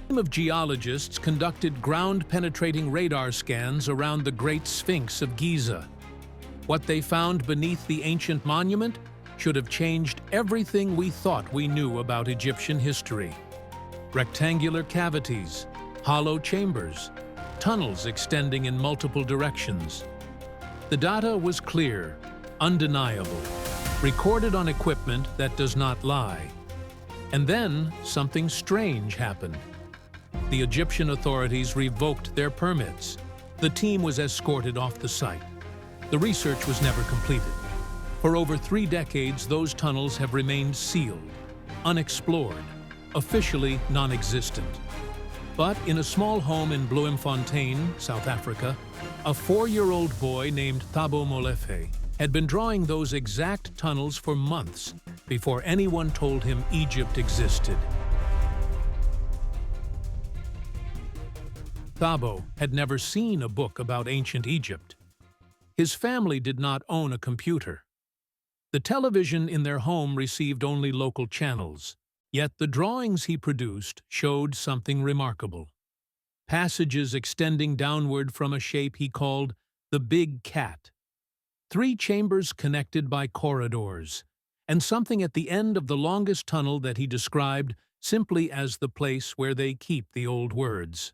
A team of geologists conducted ground-penetrating radar scans around the Great Sphinx of Giza. What they found beneath the ancient monument should have changed everything we thought we knew about Egyptian history. Rectangular cavities, hollow chambers, tunnels extending in multiple directions. The data was clear, undeniable, recorded on equipment that does not lie. And then something strange happened. The Egyptian authorities revoked their permits. The team was escorted off the site. The research was never completed. For over 3 decades, those tunnels have remained sealed, unexplored, officially non-existent. But in a small home in Bloemfontein, South Africa, a 4-year-old boy named Thabo Molefe had been drawing those exact tunnels for months before anyone told him Egypt existed. Thabo had never seen a book about ancient Egypt. His family did not own a computer. The television in their home received only local channels, yet the drawings he produced showed something remarkable. Passages extending downward from a shape he called the Big Cat. 3 chambers connected by corridors, and something at the end of the longest tunnel that he described simply as the place where they keep the old words.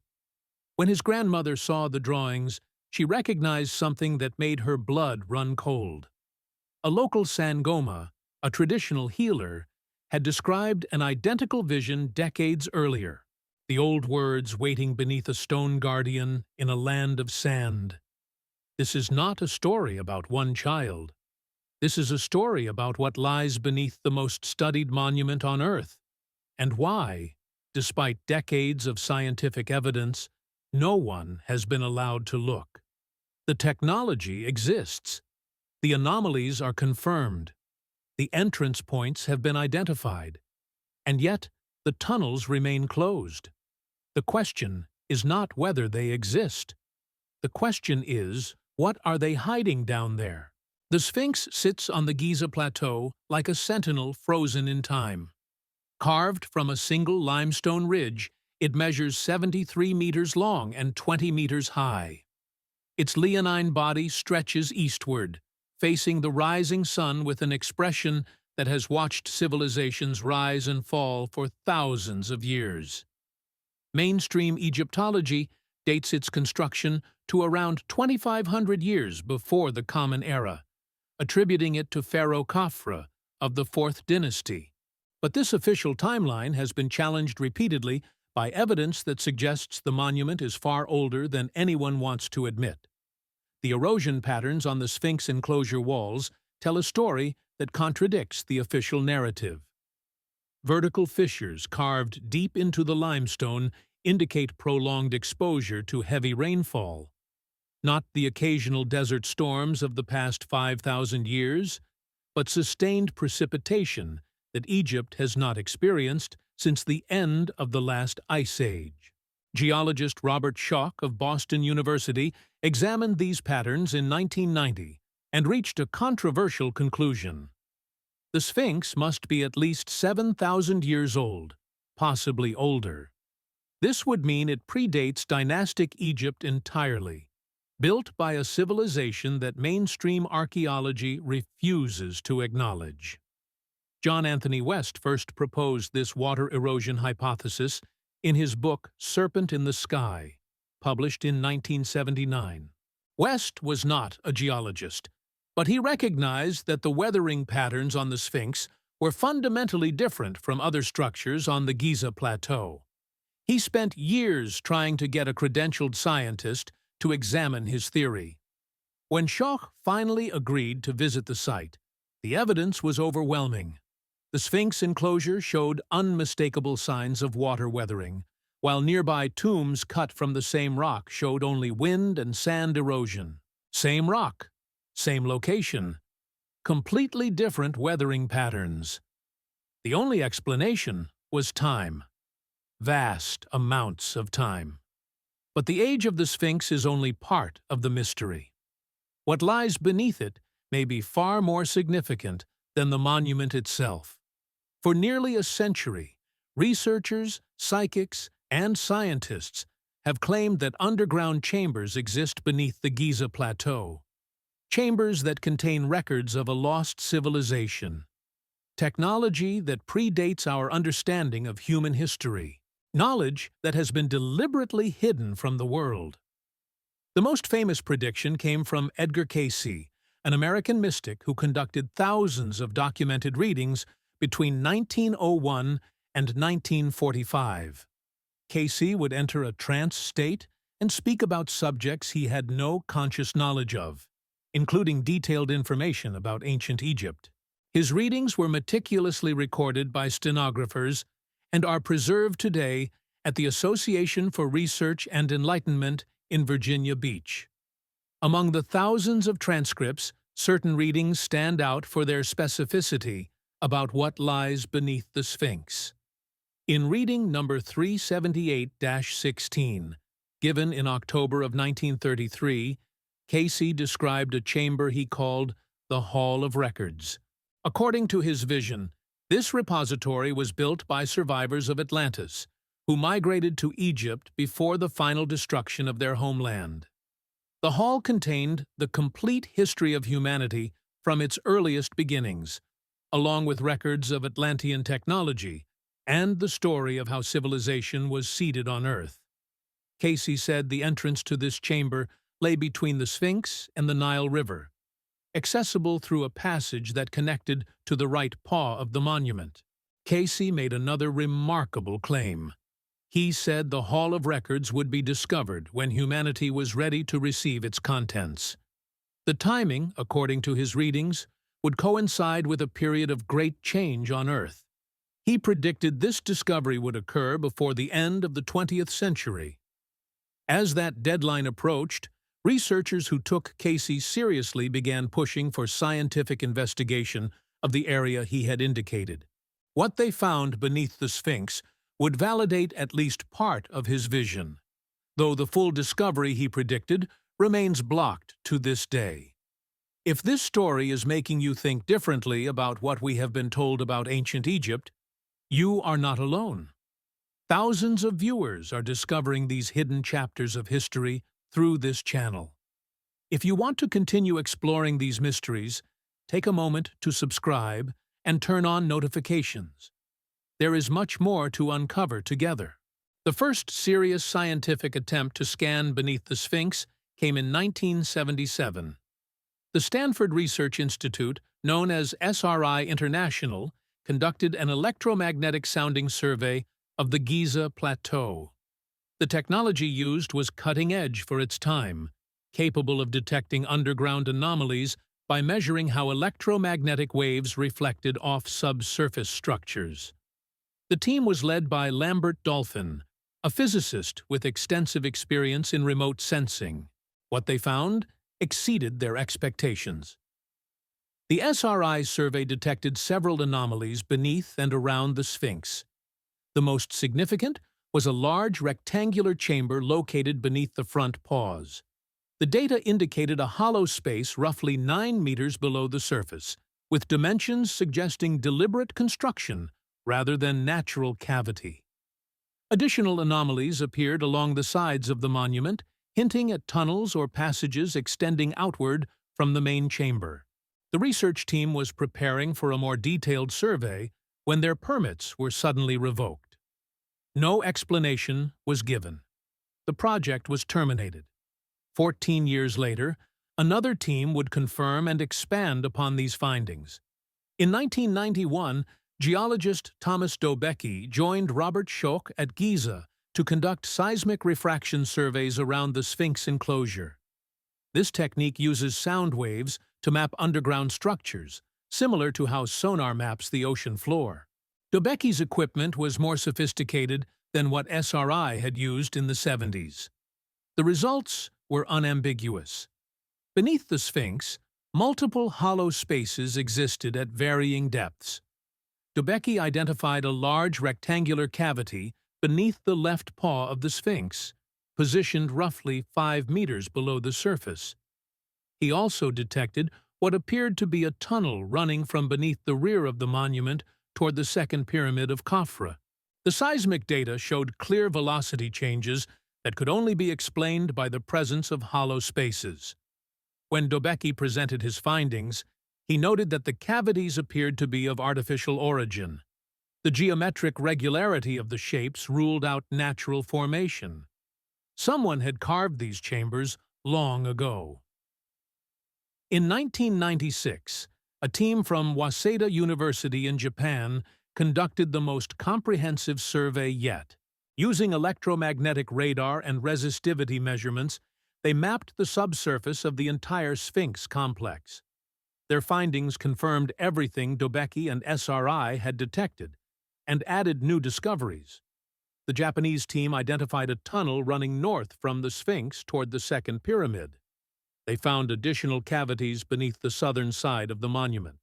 When his grandmother saw the drawings, she recognized something that made her blood run cold. A local Sangoma, a traditional healer, had described an identical vision decades earlier. The old words waiting beneath a stone guardian in a land of sand. This is not a story about one child. This is a story about what lies beneath the most studied monument on Earth, and why, despite decades of scientific evidence, no one has been allowed to look. The technology exists. The anomalies are confirmed. The entrance points have been identified. And yet, the tunnels remain closed. The question is not whether they exist. The question is, what are they hiding down there? The Sphinx sits on the Giza Plateau like a sentinel frozen in time. Carved from a single limestone ridge, it measures 73 meters long and 20 meters high. Its leonine body stretches eastward, facing the rising sun with an expression that has watched civilizations rise and fall for thousands of years. Mainstream Egyptology dates its construction to around 2,500 years before the Common Era, attributing it to Pharaoh Khafre of the 4th dynasty. But this official timeline has been challenged repeatedly by evidence that suggests the monument is far older than anyone wants to admit. The erosion patterns on the Sphinx enclosure walls tell a story that contradicts the official narrative. Vertical fissures carved deep into the limestone indicate prolonged exposure to heavy rainfall, not the occasional desert storms of the past 5,000 years, but sustained precipitation that Egypt has not experienced since the end of the last ice age. Geologist Robert Schoch of Boston University examined these patterns in 1990 and reached a controversial conclusion. The Sphinx must be at least 7,000 years old, possibly older. This would mean it predates dynastic Egypt entirely, built by a civilization that mainstream archaeology refuses to acknowledge. John Anthony West first proposed this water erosion hypothesis in his book Serpent in the Sky, published in 1979. West was not a geologist, but he recognized that the weathering patterns on the Sphinx were fundamentally different from other structures on the Giza Plateau. He spent years trying to get a credentialed scientist to examine his theory. When Schoch finally agreed to visit the site, the evidence was overwhelming. The Sphinx enclosure showed unmistakable signs of water weathering, while nearby tombs cut from the same rock showed only wind and sand erosion. Same rock, same location, completely different weathering patterns. The only explanation was time. Vast amounts of time. But the age of the Sphinx is only part of the mystery. What lies beneath it may be far more significant than the monument itself. For nearly a century, researchers, psychics, and scientists have claimed that underground chambers exist beneath the Giza Plateau, chambers that contain records of a lost civilization, technology that predates our understanding of human history, knowledge that has been deliberately hidden from the world. The most famous prediction came from Edgar Cayce, an American mystic who conducted thousands of documented readings between 1901 and 1945. Cayce would enter a trance state and speak about subjects he had no conscious knowledge of, including detailed information about ancient Egypt. His readings were meticulously recorded by stenographers and are preserved today at the Association for Research and Enlightenment in Virginia Beach. Among the thousands of transcripts, certain readings stand out for their specificity about what lies beneath the Sphinx. In reading number 378-16, given in October of 1933, Cayce described a chamber he called the Hall of Records. According to his vision, this repository was built by survivors of Atlantis, who migrated to Egypt before the final destruction of their homeland. The hall contained the complete history of humanity from its earliest beginnings, along with records of Atlantean technology and the story of how civilization was seeded on Earth. Cayce said the entrance to this chamber lay between the Sphinx and the Nile River, accessible through a passage that connected to the right paw of the monument. Cayce made another remarkable claim. He said the Hall of Records would be discovered when humanity was ready to receive its contents. The timing, according to his readings, would coincide with a period of great change on Earth. He predicted this discovery would occur before the end of the 20th century. As that deadline approached, researchers who took Cayce seriously began pushing for scientific investigation of the area he had indicated. What they found beneath the Sphinx would validate at least part of his vision, though the full discovery he predicted remains blocked to this day. If this story is making you think differently about what we have been told about ancient Egypt, you are not alone. Thousands of viewers are discovering these hidden chapters of history through this channel. If you want to continue exploring these mysteries, take a moment to subscribe and turn on notifications. There is much more to uncover together. The first serious scientific attempt to scan beneath the Sphinx came in 1977. The Stanford Research Institute, known as SRI International, conducted an electromagnetic sounding survey of the Giza Plateau. The technology used was cutting-edge for its time, capable of detecting underground anomalies by measuring how electromagnetic waves reflected off subsurface structures. The team was led by Lambert Dolphin, a physicist with extensive experience in remote sensing. What they found exceeded their expectations. The SRI survey detected several anomalies beneath and around the Sphinx. The most significant was a large rectangular chamber located beneath the front paws. The data indicated a hollow space roughly 9 meters below the surface, with dimensions suggesting deliberate construction rather than natural cavity. Additional anomalies appeared along the sides of the monument, hinting at tunnels or passages extending outward from the main chamber. The research team was preparing for a more detailed survey when their permits were suddenly revoked. No explanation was given. The project was terminated. 14 years later, another team would confirm and expand upon these findings. In 1991, geologist Thomas Dobecki joined Robert Schoch at Giza to conduct seismic refraction surveys around the Sphinx enclosure. This technique uses sound waves to map underground structures, similar to how sonar maps the ocean floor. Dobecki's equipment was more sophisticated than what SRI had used in the 70s. The results were unambiguous. Beneath the Sphinx, multiple hollow spaces existed at varying depths. Dobecki identified a large rectangular cavity beneath the left paw of the Sphinx, positioned roughly 5 meters below the surface. He also detected what appeared to be a tunnel running from beneath the rear of the monument toward the second pyramid of Khafra. The seismic data showed clear velocity changes that could only be explained by the presence of hollow spaces. When Dobecki presented his findings, he noted that the cavities appeared to be of artificial origin. The geometric regularity of the shapes ruled out natural formation. Someone had carved these chambers long ago. In 1996, a team from Waseda University in Japan conducted the most comprehensive survey yet. Using electromagnetic radar and resistivity measurements, they mapped the subsurface of the entire Sphinx complex. Their findings confirmed everything Dobecki and SRI had detected, and added new discoveries. The Japanese team identified a tunnel running north from the Sphinx toward the second pyramid. They found additional cavities beneath the southern side of the monument.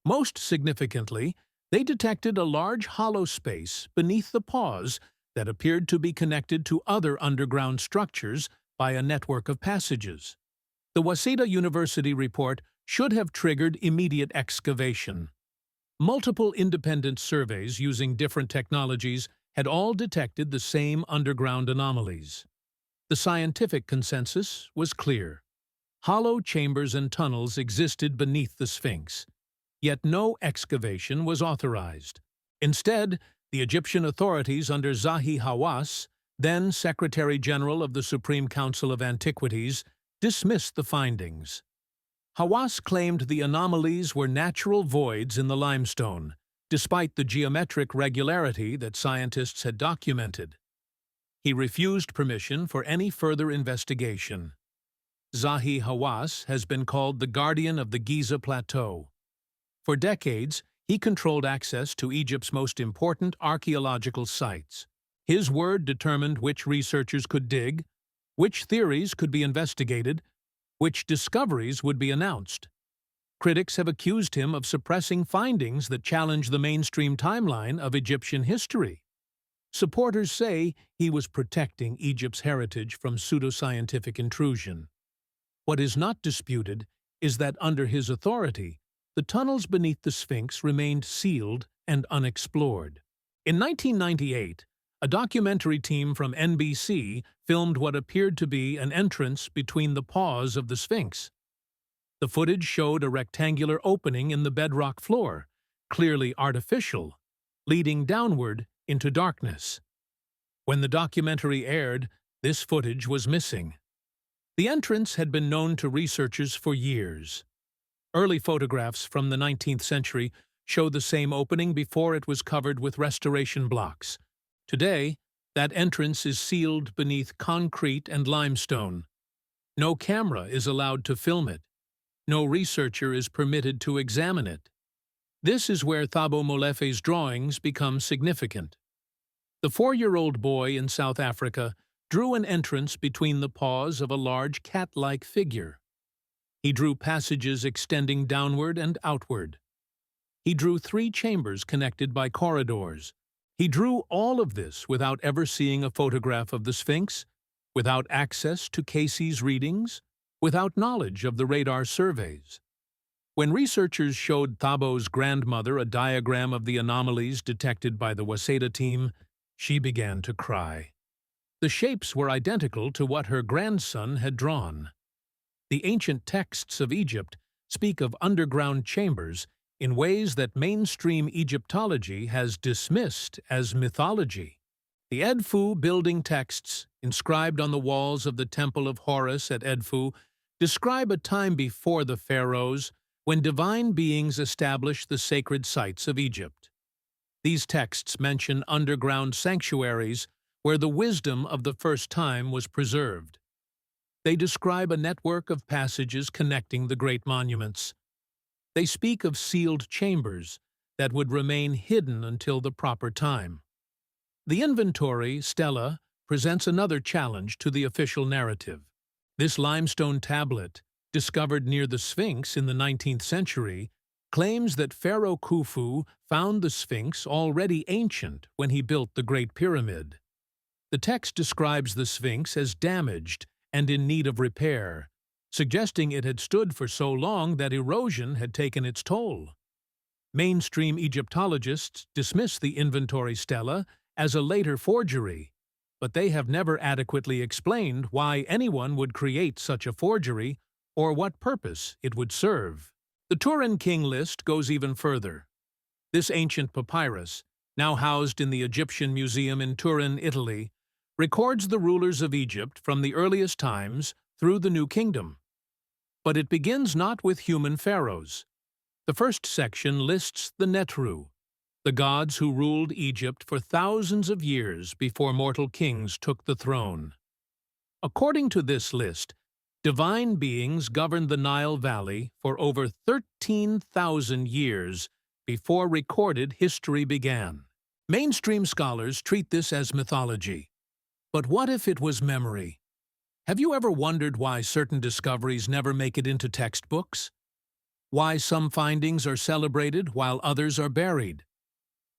Most significantly, they detected a large hollow space beneath the pause that appeared to be connected to other underground structures by a network of passages. The Waseda University report should have triggered immediate excavation. Multiple independent surveys using different technologies had all detected the same underground anomalies. The scientific consensus was clear. Hollow chambers and tunnels existed beneath the Sphinx, yet no excavation was authorized. Instead, the Egyptian authorities under Zahi Hawass, then Secretary General of the Supreme Council of Antiquities, dismissed the findings. Hawass claimed the anomalies were natural voids in the limestone, despite the geometric regularity that scientists had documented. He refused permission for any further investigation. Zahi Hawass has been called the guardian of the Giza Plateau. For decades, he controlled access to Egypt's most important archaeological sites. His word determined which researchers could dig, which theories could be investigated, which discoveries would be announced. Critics have accused him of suppressing findings that challenge the mainstream timeline of Egyptian history. Supporters say he was protecting Egypt's heritage from pseudoscientific intrusion. What is not disputed is that under his authority, the tunnels beneath the Sphinx remained sealed and unexplored. In 1998, a documentary team from NBC filmed what appeared to be an entrance between the paws of the Sphinx. The footage showed a rectangular opening in the bedrock floor, clearly artificial, leading downward into darkness. When the documentary aired, this footage was missing. The entrance had been known to researchers for years. Early photographs from the 19th century show the same opening before it was covered with restoration blocks. Today, that entrance is sealed beneath concrete and limestone. No camera is allowed to film it. No researcher is permitted to examine it. This is where Thabo Molefe's drawings become significant. The 4-year-old boy in South Africa drew an entrance between the paws of a large cat-like figure. He drew passages extending downward and outward. He drew 3 chambers connected by corridors. He drew all of this without ever seeing a photograph of the Sphinx, without access to Cayce's readings, without knowledge of the radar surveys. When researchers showed Thabo's grandmother a diagram of the anomalies detected by the Waseda team, she began to cry. The shapes were identical to what her grandson had drawn. The ancient texts of Egypt speak of underground chambers in ways that mainstream Egyptology has dismissed as mythology. The Edfu building texts, inscribed on the walls of the Temple of Horus at Edfu, describe a time before the pharaohs when divine beings established the sacred sites of Egypt. These texts mention underground sanctuaries where the wisdom of the first time was preserved. They describe a network of passages connecting the great monuments. They speak of sealed chambers that would remain hidden until the proper time. The inventory, stela, presents another challenge to the official narrative. This limestone tablet, discovered near the Sphinx in the 19th century, claims that Pharaoh Khufu found the Sphinx already ancient when he built the Great Pyramid. The text describes the Sphinx as damaged and in need of repair, suggesting it had stood for so long that erosion had taken its toll. Mainstream Egyptologists dismiss the inventory stela as a later forgery, but they have never adequately explained why anyone would create such a forgery or what purpose it would serve. The Turin King list goes even further. This ancient papyrus, now housed in the Egyptian Museum in Turin, Italy, records the rulers of Egypt from the earliest times through the New Kingdom. But it begins not with human pharaohs. The first section lists the Netru, the gods who ruled Egypt for thousands of years before mortal kings took the throne. According to this list, divine beings governed the Nile Valley for over 13,000 years before recorded history began. Mainstream scholars treat this as mythology. But what if it was memory? Have you ever wondered why certain discoveries never make it into textbooks? Why some findings are celebrated while others are buried?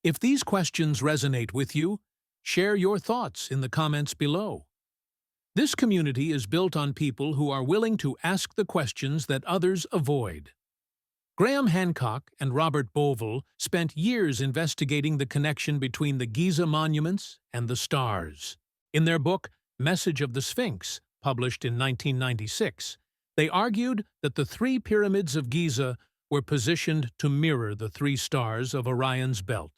If these questions resonate with you, share your thoughts in the comments below. This community is built on people who are willing to ask the questions that others avoid. Graham Hancock and Robert Bovell spent years investigating the connection between the Giza monuments and the stars. In their book, Message of the Sphinx, published in 1996, they argued that the three pyramids of Giza were positioned to mirror the three stars of Orion's belt.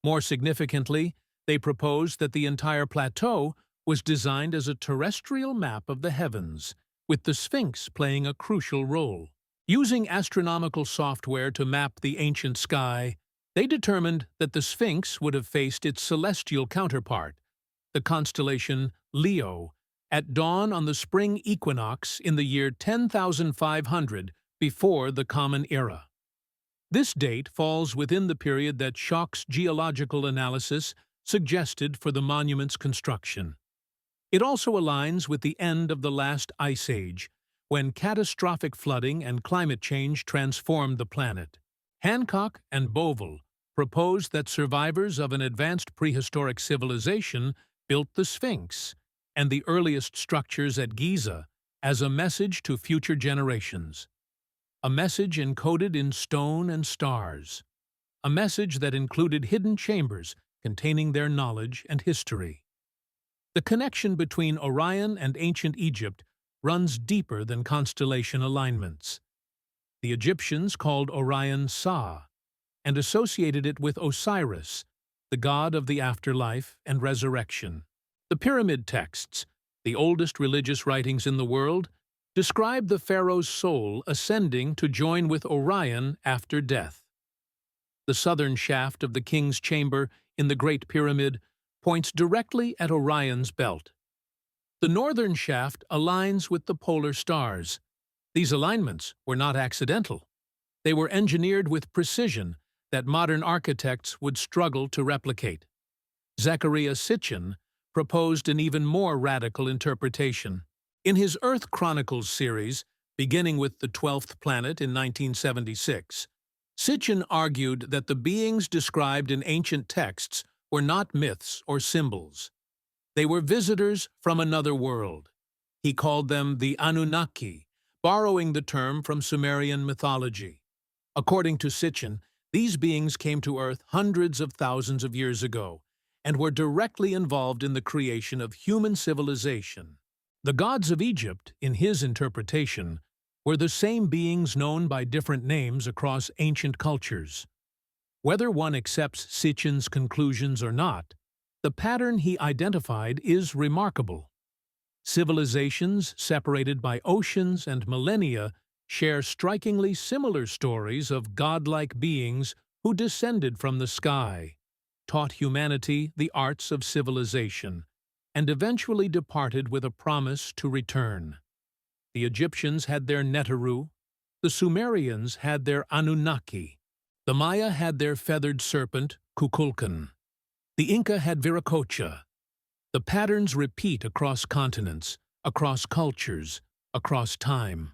More significantly, they proposed that the entire plateau was designed as a terrestrial map of the heavens, with the Sphinx playing a crucial role. Using astronomical software to map the ancient sky, they determined that the Sphinx would have faced its celestial counterpart, the constellation Leo, at dawn on the spring equinox in the year 10,500 before the Common Era. This date falls within the period that Schoch's geological analysis suggested for the monument's construction. It also aligns with the end of the last ice age, when catastrophic flooding and climate change transformed the planet. Hancock and Bovell proposed that survivors of an advanced prehistoric civilization built the Sphinx and the earliest structures at Giza as a message to future generations. A message encoded in stone and stars. A message that included hidden chambers containing their knowledge and history. The connection between Orion and ancient Egypt runs deeper than constellation alignments. The Egyptians called Orion Sa and associated it with Osiris, the god of the afterlife and resurrection. The pyramid texts, the oldest religious writings in the world, describe the pharaoh's soul ascending to join with Orion after death. The southern shaft of the king's chamber in the Great Pyramid points directly at Orion's belt. The northern shaft aligns with the polar stars. These alignments were not accidental. They were engineered with precision that modern architects would struggle to replicate. Zecharia Sitchin proposed an even more radical interpretation. In his Earth Chronicles series, beginning with the 12th planet in 1976, Sitchin argued that the beings described in ancient texts were not myths or symbols. They were visitors from another world. He called them the Anunnaki, borrowing the term from Sumerian mythology. According to Sitchin, these beings came to Earth hundreds of thousands of years ago and were directly involved in the creation of human civilization. The gods of Egypt, in his interpretation, were the same beings known by different names across ancient cultures. Whether one accepts Sitchin's conclusions or not, the pattern he identified is remarkable. Civilizations separated by oceans and millennia share strikingly similar stories of godlike beings who descended from the sky, taught humanity the arts of civilization, and eventually departed with a promise to return. The Egyptians had their Neteru, the Sumerians had their Anunnaki, the Maya had their feathered serpent, Kukulkan. The Inca had Viracocha. The patterns repeat across continents, across cultures, across time.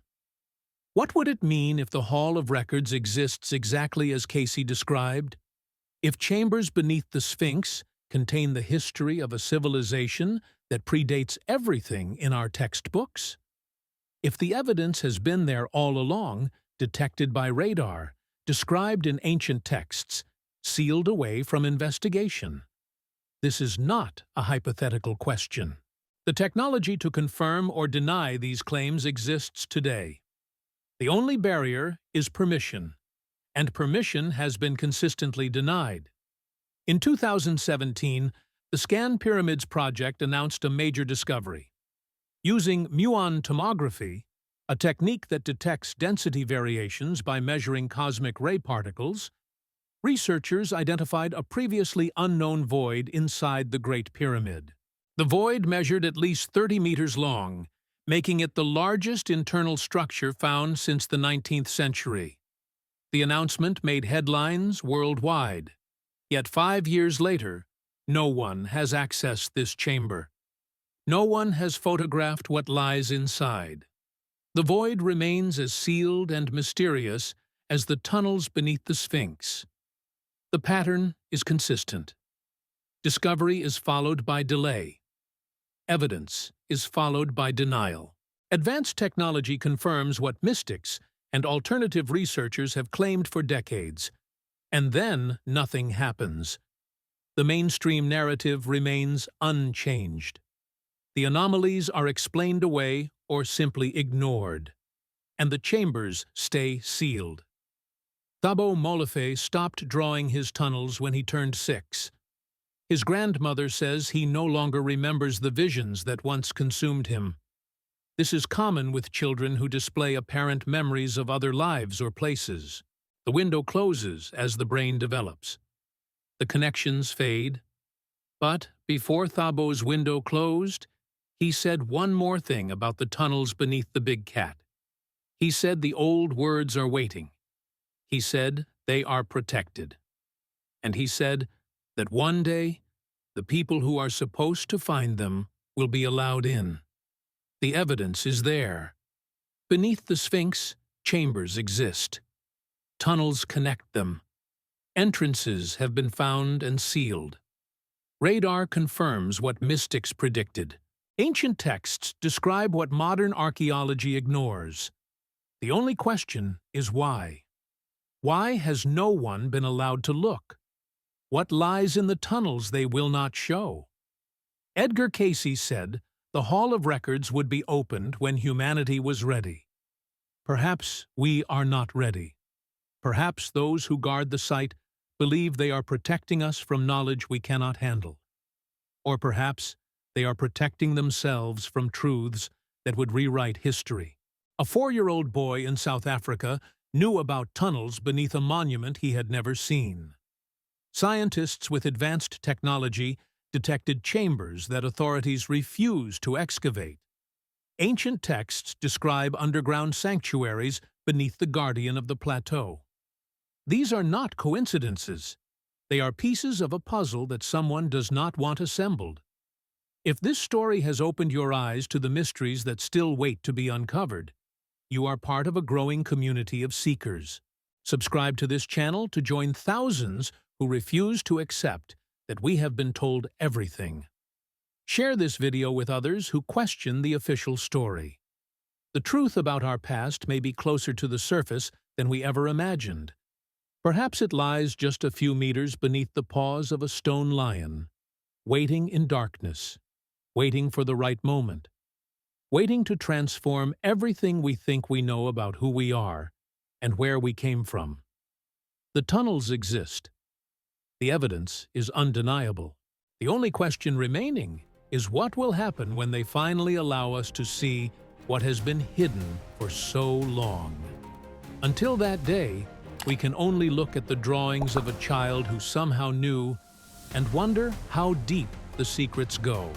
What would it mean if the Hall of Records exists exactly as Cayce described? If chambers beneath the Sphinx contain the history of a civilization that predates everything in our textbooks? If the evidence has been there all along, detected by radar, described in ancient texts, sealed away from investigation? This is not a hypothetical question. The technology to confirm or deny these claims exists today. The only barrier is permission, and permission has been consistently denied. In 2017, the Scan Pyramids project announced a major discovery. Using muon tomography, a technique that detects density variations by measuring cosmic ray particles, researchers identified a previously unknown void inside the Great Pyramid. The void measured at least 30 meters long, making it the largest internal structure found since the 19th century. The announcement made headlines worldwide. Yet 5 years later, no one has accessed this chamber. No one has photographed what lies inside. The void remains as sealed and mysterious as the tunnels beneath the Sphinx. The pattern is consistent. Discovery is followed by delay. Evidence is followed by denial. Advanced technology confirms what mystics and alternative researchers have claimed for decades. And then nothing happens. The mainstream narrative remains unchanged. The anomalies are explained away or simply ignored, and the chambers stay sealed. Thabo Molefe stopped drawing his tunnels when he turned 6. His grandmother says he no longer remembers the visions that once consumed him. This is common with children who display apparent memories of other lives or places. The window closes as the brain develops. The connections fade. But before Thabo's window closed, he said one more thing about the tunnels beneath the big cat. He said the old words are waiting. He said they are protected. And he said that one day, the people who are supposed to find them will be allowed in. The evidence is there. Beneath the Sphinx, chambers exist. Tunnels connect them. Entrances have been found and sealed. Radar confirms what mystics predicted. Ancient texts describe what modern archaeology ignores. The only question is why. Why has no one been allowed to look? What lies in the tunnels they will not show? Edgar Cayce said the Hall of Records would be opened when humanity was ready. Perhaps we are not ready. Perhaps those who guard the site believe they are protecting us from knowledge we cannot handle. Or perhaps they are protecting themselves from truths that would rewrite history. A 4-year-old boy in South Africa knew about tunnels beneath a monument he had never seen. Scientists with advanced technology detected chambers that authorities refused to excavate. Ancient texts describe underground sanctuaries beneath the guardian of the plateau. These are not coincidences. They are pieces of a puzzle that someone does not want assembled. If this story has opened your eyes to the mysteries that still wait to be uncovered, you are part of a growing community of seekers. Subscribe to this channel to join thousands who refuse to accept that we have been told everything. Share this video with others who question the official story. The truth about our past may be closer to the surface than we ever imagined. Perhaps it lies just a few meters beneath the paws of a stone lion, waiting in darkness, waiting for the right moment, waiting to transform everything we think we know about who we are and where we came from. The tunnels exist. The evidence is undeniable. The only question remaining is what will happen when they finally allow us to see what has been hidden for so long. Until that day, we can only look at the drawings of a child who somehow knew and wonder how deep the secrets go.